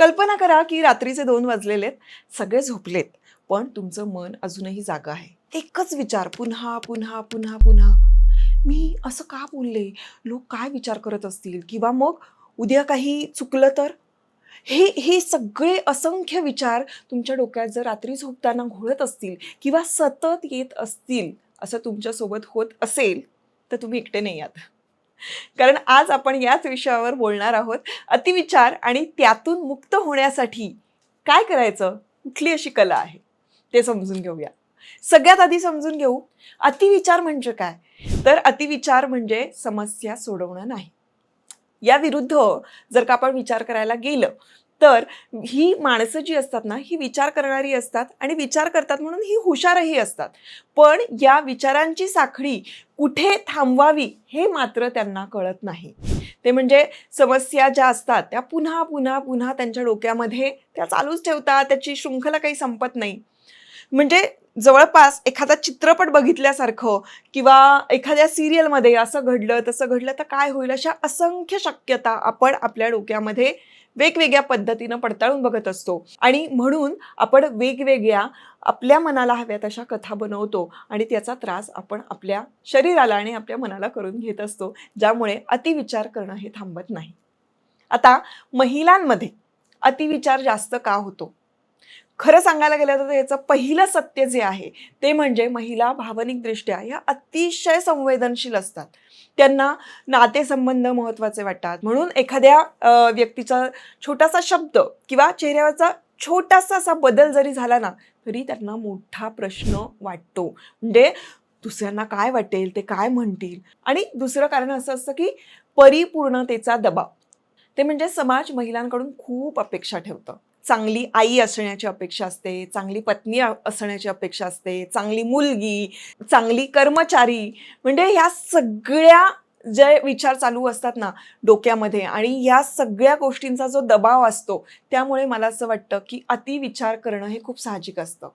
कल्पना करा की रात्रीचे 2 वाजलेलेत, सगळे झोपलेत, पण तुमचं मन अजूनही जागं आहे. एकच विचार पुन्हा, पुन्हा, पुन्हा, पुन्हा. मी असं का बोलले? लोक काय विचार करत असतील? किंवा मग उद्या काही चुकलं तर? हे सगळे असंख्य विचार तुमच्या डोक्यात जर रात्री झोपताना घोळत असतील किंवा सतत येत असतील, असं तुमच्यासोबत होत असेल, तर तुम्ही एकटे नाही आहात. कारण आज आपण याच विषयावर बोलणार आहोत. अतिविचार आणि त्यातून मुक्त होण्यासाठी काय करायचं? कुठली अशी कला आहे? ते समजून घेऊया. सगळ्यात आधी समजून घेऊ, अतिविचार म्हणजे काय? तर अतिविचार म्हणजे समस्या सोडवणं नाही. या विरुद्ध जर का आपण विचार करायला गेलं, तर ही माणसं जी असतात ना, ही विचार करणारी असतात आणि विचार करतात म्हणून ही हुशारही असतात. पण या विचारांची साखळी कुठे थांबवावी हे मात्र त्यांना कळत नाही. ते म्हणजे समस्या ज्या असतात त्या पुन्हा पुन्हा पुन्हा त्यांच्या डोक्यामध्ये त्या चालूच ठेवतात, त्याची शृंखला काही संपत नाही. म्हणजे जवळपास एखादा चित्रपट बघितल्यासारखं किंवा एखाद्या सिरियलमध्ये असं घडलं तसं घडलं तर काय होईल, अशा असंख्य शक्यता आपण आपल्या डोक्यामध्ये वेगवेगळ्या पद्धतीनं पडताळून बघत असतो. आणि म्हणून आपण वेगवेगळ्या आपल्या मनाला हव्या तशा कथा बनवतो आणि त्याचा त्रास आपण आपल्या शरीराला आणि आपल्या मनाला करून घेत असतो, ज्यामुळे अतिविचार करणं हे थांबत नाही. आता महिलांमध्ये अतिविचार जास्त का होतो? खरं सांगायला गेलं तर याचं पहिलं सत्य जे आहे ते म्हणजे महिला भावनिकदृष्ट्या या अतिशय संवेदनशील असतात. त्यांना नातेसंबंध महत्त्वाचे वाटतात. म्हणून एखाद्या व्यक्तीचा छोटासा शब्द किंवा चेहऱ्यावरचा छोटासा असा बदल जरी झाला ना, तरी त्यांना मोठा प्रश्न वाटतो. म्हणजे दुसऱ्यांना काय वाटेल, ते काय म्हणतील. आणि दुसरं कारण असं असतं की परिपूर्णतेचा दबाव. ते म्हणजे समाज महिलांकडून खूप अपेक्षा ठेवतं. चांगली आई असण्याची अपेक्षा असते, चांगली पत्नी असण्याची अपेक्षा असते, चांगली मुलगी, चांगली कर्मचारी. म्हणजे ह्या सगळ्या जे विचार चालू असतात ना डोक्यामध्ये आणि या सगळ्या गोष्टींचा जो दबाव असतो, त्यामुळे मला असं वाटतं की अतिविचार करणं हे खूप साहजिक असतं.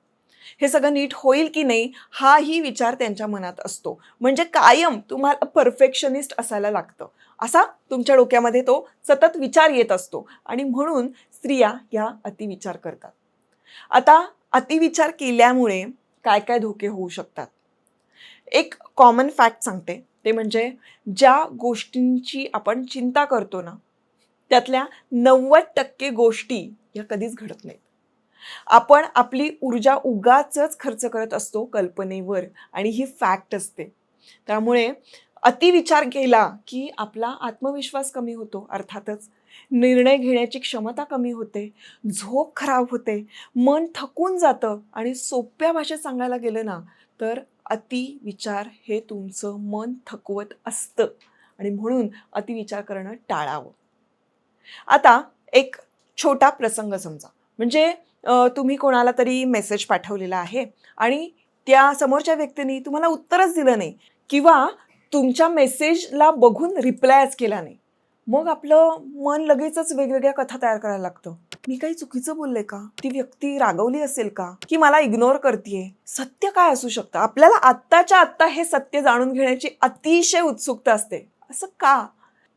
हे सगळं नीट होईल की नाही हाही विचार त्यांच्या मनात असतो. म्हणजे कायम तुम्हाला परफेक्शनिस्ट असायला लागतं, असा तुमच्या डोक्यामध्ये तो सतत विचार येत असतो आणि म्हणून स्त्रिया या अतिविचार करतात. आता अतिविचार केल्यामुळे काय काय धोके होऊ शकतात? एक कॉमन फॅक्ट सांगते, ते म्हणजे ज्या गोष्टींची आपण चिंता करतो ना, त्यातल्या 90% गोष्टी या कधीच घडत नाहीत. आपण आपली ऊर्जा उगाचच खर्च करत असतो कल्पनेवर आणि ही फॅक्ट असते. त्यामुळे अतिविचार केला की आपला आत्मविश्वास कमी होतो, अर्थातच. निर्णय घेण्याची क्षमता कमी होते, झोप खराब होते, मन थकून जातं आणि सोप्या भाषेत सांगायला गेलं ना, तर अतिविचार हे तुमचं मन थकवत असतं आणि म्हणून अतिविचार करणं टाळावं. आता एक छोटा प्रसंग समजा. म्हणजे तुम्ही कोणाला तरी मेसेज पाठवलेला आहे आणि त्या समोरच्या व्यक्तीने तुम्हाला उत्तरच दिलं नाही किंवा तुमच्या मेसेजला बघून रिप्लायच केला नाही. मग आपलं मन लगेचच वेगवेगळ्या कथा तयार करायला लागतं. मी काही चुकीचं बोलले का? ती व्यक्ती रागवली असेल का? की मला इग्नोर करतेय? सत्य काय असू शकतं? आपल्याला आत्ताच्या आत्ता हे सत्य जाणून घेण्याची अतिशय उत्सुकता असते. असं का?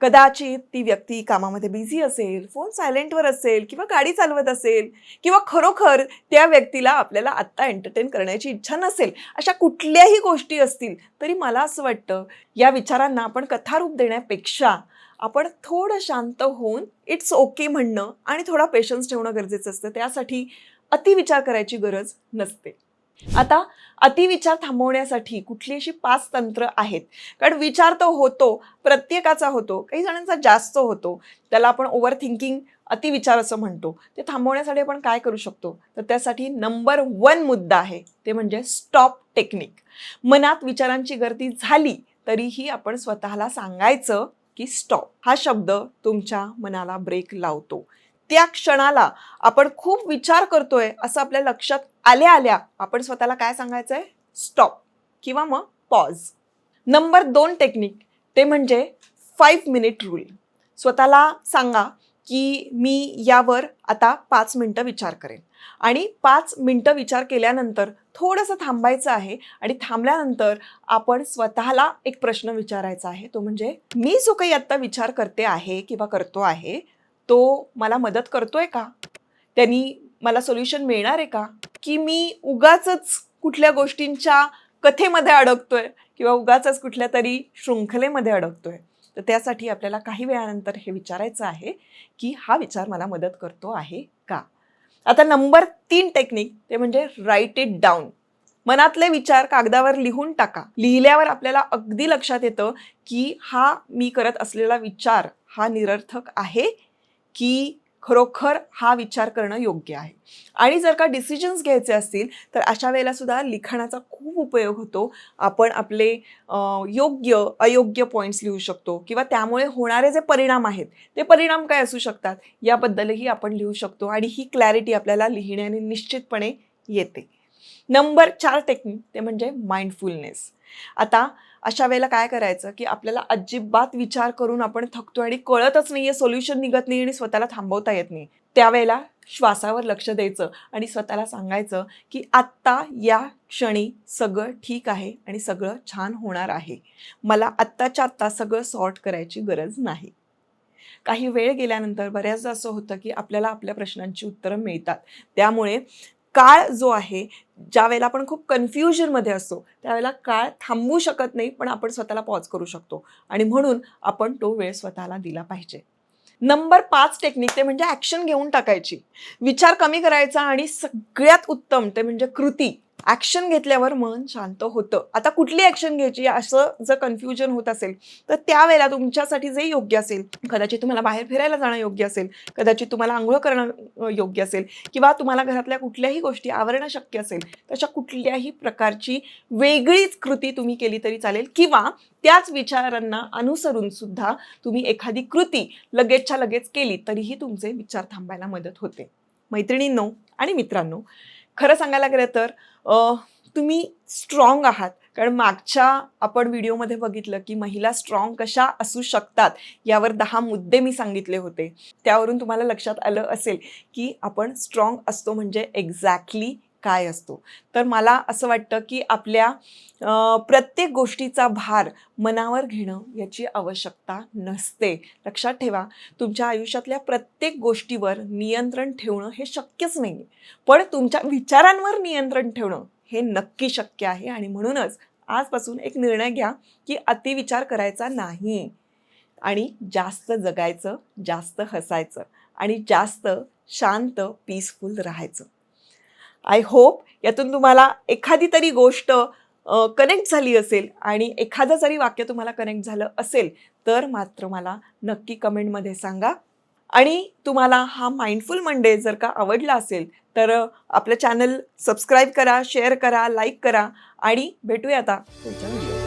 कदाचित ती व्यक्ती कामामध्ये बिझी असेल, फोन सायलेंटवर असेल किंवा गाडी चालवत असेल किंवा खरोखर त्या व्यक्तीला आपल्याला आत्ता एंटरटेन करण्याची इच्छा नसेल. अशा कुठल्याही गोष्टी असतील तरी मला असं वाटतं या विचारांना आपण कथारूप देण्यापेक्षा आपण थोडं शांत होऊन इट्स ओके म्हणणं आणि थोडा पेशन्स ठेवणं गरजेचं असतं. त्यासाठी अतिविचार करायची गरज नसते. आता अतिविचार थांबवण्यासाठी कुठली अशी 5 तंत्र आहेत. कारण विचार तर होतो, प्रत्येकाचा होतो, काही जणांचा जास्त होतो. त्याला आपण ओव्हर थिंकिंग अतिविचार असं म्हणतो. ते थांबवण्यासाठी आपण काय करू शकतो? तर त्यासाठी नंबर 1 मुद्दा आहे, ते म्हणजे स्टॉप टेक्निक. मनात विचारांची गर्दी झाली तरीही आपण स्वतःला सांगायचं की स्टॉप. हा शब्द तुमच्या मनाला ब्रेक लावतो. त्या क्षणाला आपण खूप विचार करतोय असं आपल्या लक्षात आल्या आल्या आपण स्वतःला काय सांगायचंय? स्टॉप किंवा मग पॉज. नंबर 2 टेक्निक, ते म्हणजे 5 मिनिट रूल. स्वतःला सांगा की मी यावर आता 5 मिनिटं विचार करेन आणि 5 मिनिटं विचार केल्यानंतर थोडंसं थांबायचं आहे आणि थांबल्यानंतर आपण स्वतःला एक प्रश्न विचारायचा आहे, तो म्हणजे मी जो काही आत्ता विचार करते आहे किंवा करतो आहे तो मला मदत करतोय का? त्यांनी मला सोल्युशन मिळणार आहे का, की मी उगाचच कुठल्या गोष्टींच्या कथेमध्ये अडकतोय किंवा उगाचच कुठल्या तरी शृंखलेमध्ये अडकतोय. तर त्यासाठी आपल्याला काही वेळानंतर हे विचारायचं आहे की हा विचार मला मदत करतो आहे का. आता नंबर 3 टेक्निक ते म्हणजे राईट इट डाऊन. मनातले विचार कागदावर लिहून टाका. लिहिल्यावर आपल्याला अगदी लक्षात येतं की हा मी करत असलेला विचार हा निरर्थक आहे की खरोखर हा विचार करणं योग्य आहे. आणि जर का डिसिजन्स घ्यायचे असतील तर अशा वेळेला सुद्धा लिखाणाचा खूप उपयोग होतो. आपण आपले योग्य अयोग्य पॉईंट्स लिहू शकतो किंवा त्यामुळे होणारे जे परिणाम आहेत ते परिणाम काय असू शकतात याबद्दलही आपण लिहू शकतो आणि ही क्लॅरिटी आपल्याला लिहिण्याने निश्चितपणे येते. नंबर 4 टेक्निक ते म्हणजे माइंडफुलनेस. आता अशा वेळेला काय करायचं की आपल्याला अजिबात विचार करून आपण थकतो आणि कळतच नाहीये, सोल्युशन निघत नाही आणि स्वतःला थांबवता येत नाही. त्यावेळेला श्वासावर लक्ष द्यायचं आणि स्वतःला सांगायचं की आत्ता या क्षणी सगळं ठीक आहे आणि सगळं छान होणार आहे. मला आत्ताच्या आत्ता सगळं सॉर्ट करायची गरज नाही. काही वेळ गेल्यानंतर बऱ्याचदा असं होतं की आपल्याला आपल्या प्रश्नांची उत्तरं मिळतात. त्यामुळे काळ जो आहे, ज्या वेळेला आपण खूप कन्फ्युजनमध्ये असतो त्यावेळेला काळ थांबवू शकत नाही, पण आपण स्वतःला पॉज करू शकतो आणि म्हणून आपण तो वेळ स्वतःला दिला पाहिजे. नंबर 5 टेक्निक ते म्हणजे ॲक्शन घेऊन टाकायची. विचार कमी करायचा आणि सगळ्यात उत्तम ते म्हणजे कृती. ॲक्शन घेतल्यावर मन शांत होतं. आता कुठली ॲक्शन घ्यायची असं जर कन्फ्युजन होत असेल तर त्यावेळेला तुमच्यासाठी जे योग्य असेल, कदाचित तुम्हाला बाहेर फिरायला जाणं योग्य असेल, कदाचित तुम्हाला अंघोळ करणं योग्य असेल किंवा तुम्हाला घरातल्या कुठल्याही गोष्टी आवरणं शक्य असेल, तशा कुठल्याही प्रकारची वेगळीच कृती तुम्ही केली तरी चालेल किंवा त्याच विचारांना अनुसरून सुद्धा तुम्ही एखादी कृती लगेचच्या लगेच केली तरीही तुमचे विचार थांबायला मदत होते. मैत्रिणींनो आणि मित्रांनो, खरं सांगायला गेलं तर तुम्ही स्ट्रॉंग आहात. कारण मागच्या आपण व्हिडिओमध्ये बघितलं की महिला स्ट्रॉंग कशा असू शकतात यावर 10 मुद्दे मी सांगितले होते. त्यावरून तुम्हाला लक्षात आलं असेल की आपण स्ट्रॉंग असतो म्हणजे एक्झॅक्टली काय असतो. तर मला असं वाटतं की आपल्या प्रत्येक गोष्टीचा भार मनावर घेणं याची आवश्यकता नसते. लक्षात ठेवा, तुमच्या आयुष्यातल्या प्रत्येक गोष्टीवर नियंत्रण ठेवणं हे शक्यच नाही, पण तुमच्या विचारांवर नियंत्रण ठेवणं हे नक्की शक्य आहे. आणि म्हणूनच आजपासून एक निर्णय घ्या की अतिविचार करायचा नाही आणि जास्त जगायचं, जास्त हसायचं आणि जास्त शांत पीसफुल राहायचं. आय होप यातून तुम्हाला एखादी तरी गोष्ट कनेक्ट झाली असेल आणि एखादं जरी वाक्य तुम्हाला कनेक्ट झालं असेल तर मात्र मला नक्की कमेंटमध्ये सांगा. आणि तुम्हाला हा माइंडफुल मंडे जर का आवडला असेल तर आपलं चॅनल सबस्क्राईब करा, शेअर करा, लाईक करा आणि भेटूया आता पुढच्या व्हिडिओ.